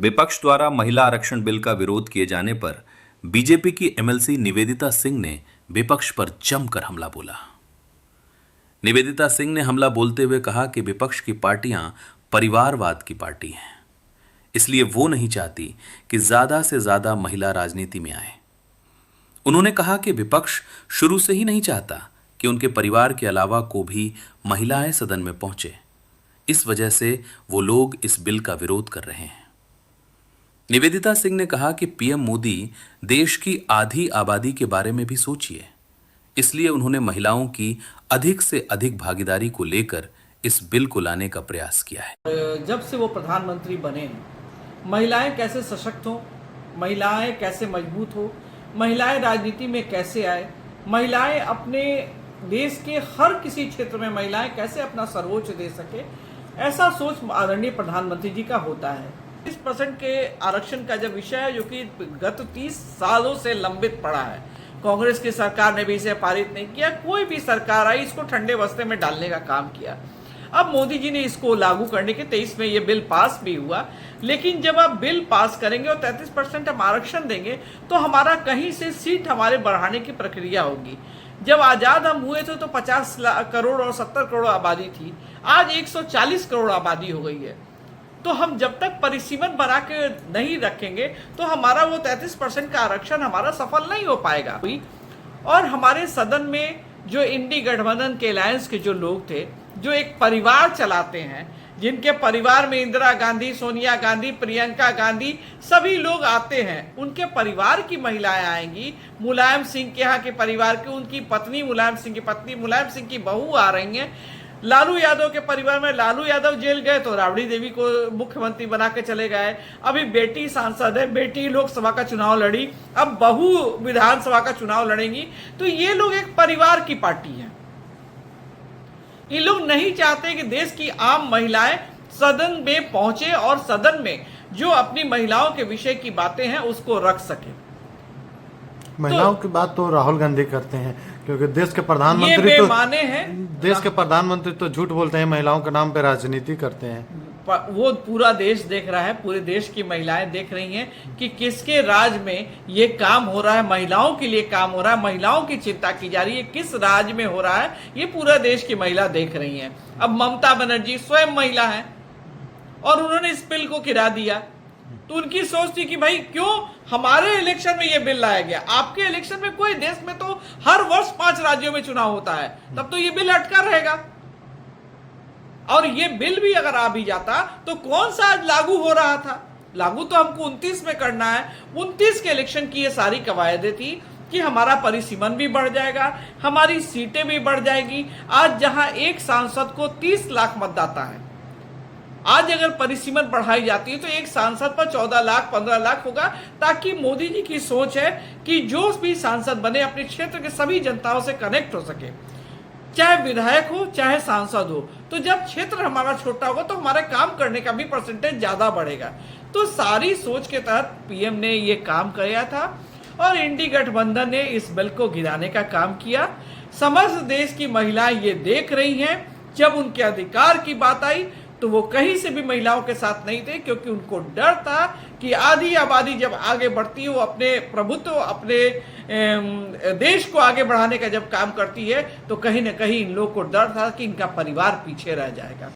विपक्ष द्वारा महिला आरक्षण बिल का विरोध किए जाने पर बीजेपी की एमएलसी निवेदिता सिंह ने विपक्ष पर जमकर हमला बोला। निवेदिता सिंह ने हमला बोलते हुए कहा कि विपक्ष की पार्टियां परिवारवाद की पार्टी हैं, इसलिए वो नहीं चाहती कि ज्यादा से ज्यादा महिला राजनीति में आए। उन्होंने कहा कि विपक्ष शुरू से ही नहीं चाहता कि उनके परिवार के अलावा को भी महिलाएं सदन में पहुंचे। इस वजह से वो लोग इस बिल का विरोध कर रहे हैं। निवेदिता सिंह ने कहा कि पीएम मोदी देश की आधी आबादी के बारे में भी सोचिए, इसलिए उन्होंने महिलाओं की अधिक से अधिक भागीदारी को लेकर इस बिल को लाने का प्रयास किया है। जब से वो प्रधानमंत्री बने हैं, महिलाएं कैसे सशक्त हो, महिलाएं कैसे मजबूत हो, महिलाएं राजनीति में कैसे आए, महिलाएं अपने देश के हर किसी क्षेत्र में महिलाएं कैसे अपना सर्वोच्च दे सके, ऐसा सोच आदरणीय प्रधानमंत्री जी का होता है। 30% के आरक्षण का जब विषय है जो कि गत 30 सालों से लंबित पड़ा है, कांग्रेस की सरकार ने भी इसे पारित नहीं किया, कोई भी सरकार आई इसको ठंडे बस्ते में डालने का काम किया। अब मोदी जी ने इसको लागू करने के 23 में ये बिल पास भी हुआ, लेकिन जब आप बिल पास करेंगे और 33% हम आरक्षण देंगे तो हमारा कहीं से सीट हमारे बढ़ाने की प्रक्रिया होगी। जब आजाद हम हुए थे तो 50 करोड़ और 70 करोड़ आबादी थी, आज 140 करोड़ आबादी हो गई है। तो हम जब तक परिसीमन बना के नहीं रखेंगे तो हमारा वो 33% का आरक्षण हमारा सफल नहीं हो पाएगा। और हमारे सदन में जो इंडी गठबंधन के अलायंस के जो लोग थे, जो एक परिवार चलाते हैं, जिनके परिवार में इंदिरा गांधी, सोनिया गांधी, प्रियंका गांधी सभी लोग आते हैं, उनके परिवार की महिलाएं आएंगी। मुलायम सिंह के यहाँ के परिवार की उनकी पत्नी, मुलायम सिंह की पत्नी, मुलायम सिंह की बहू आ रही हैं। लालू यादव के परिवार में लालू यादव जेल गए तो राबड़ी देवी को मुख्यमंत्री बना के चले गए। अभी बेटी सांसद है, बेटी लोकसभा का चुनाव लड़ी, अब बहू विधानसभा का चुनाव लड़ेंगी। तो ये लोग एक परिवार की पार्टी है। ये लोग नहीं चाहते कि देश की आम महिलाएं सदन में पहुंचे और सदन में जो अपनी महिलाओं के विषय की बातें हैं उसको रख सके। महिलाओं की बात तो राहुल गांधी करते हैं, क्योंकि देश के प्रधानमंत्री तो झूठ बोलते हैं, महिलाओं के नाम पे राजनीति करते हैं। वो पूरा देश देख रहा है, पूरे देश की महिलाएं देख रही हैं कि किसके राज में ये काम हो रहा है, महिलाओं के लिए काम हो रहा है, महिलाओं की चिंता की जा रही है, किस राज में हो रहा है, ये पूरा देश की महिला देख रही हैं। अब ममता बनर्जी स्वयं महिला है और उन्होंने इस बिल को गिरा दिया, तो उनकी सोच थी कि भाई क्यों हमारे इलेक्शन में ये बिल लाया गया, आपके इलेक्शन में कोई, देश में तो हर वर्ष 5 राज्यों में चुनाव होता है, तब तो ये बिल अटका रहेगा। और ये बिल भी अगर आ भी जाता तो कौन सा आज लागू हो रहा था, लागू तो हमको 29 में करना है। 29 के इलेक्शन की ये सारी कवायदें थी कि हमारा परिसीमन भी बढ़ जाएगा, हमारी सीटें भी बढ़ जाएगी। आज जहां एक सांसद को 30 लाख मतदाता है, आज अगर परिसीमन बढ़ाई जाती है तो एक सांसद पर 14 लाख 15 लाख होगा, ताकि मोदी जी की सोच है कि जो भी सांसद बने अपने क्षेत्र के सभी जनताओं से कनेक्ट हो सके, चाहे विधायक हो चाहे सांसद हो। तो जब क्षेत्र हमारा छोटा होगा तो हमारे काम करने का भी परसेंटेज ज्यादा बढ़ेगा। तो सारी सोच के तहत पीएम ने ये काम किया था और इंडी गठबंधन ने इस बिल को गिराने का काम किया। समस्त देश की महिलाएं ये देख रही हैं, जब उनके अधिकार की बात आई तो वो कहीं से भी महिलाओं के साथ नहीं थे, क्योंकि उनको डर था कि आधी आबादी जब आगे बढ़ती है, वो अपने प्रभुत्व, अपने देश को आगे बढ़ाने का जब काम करती है, तो कहीं ना कहीं इन लोगों को डर था कि इनका परिवार पीछे रह जाएगा।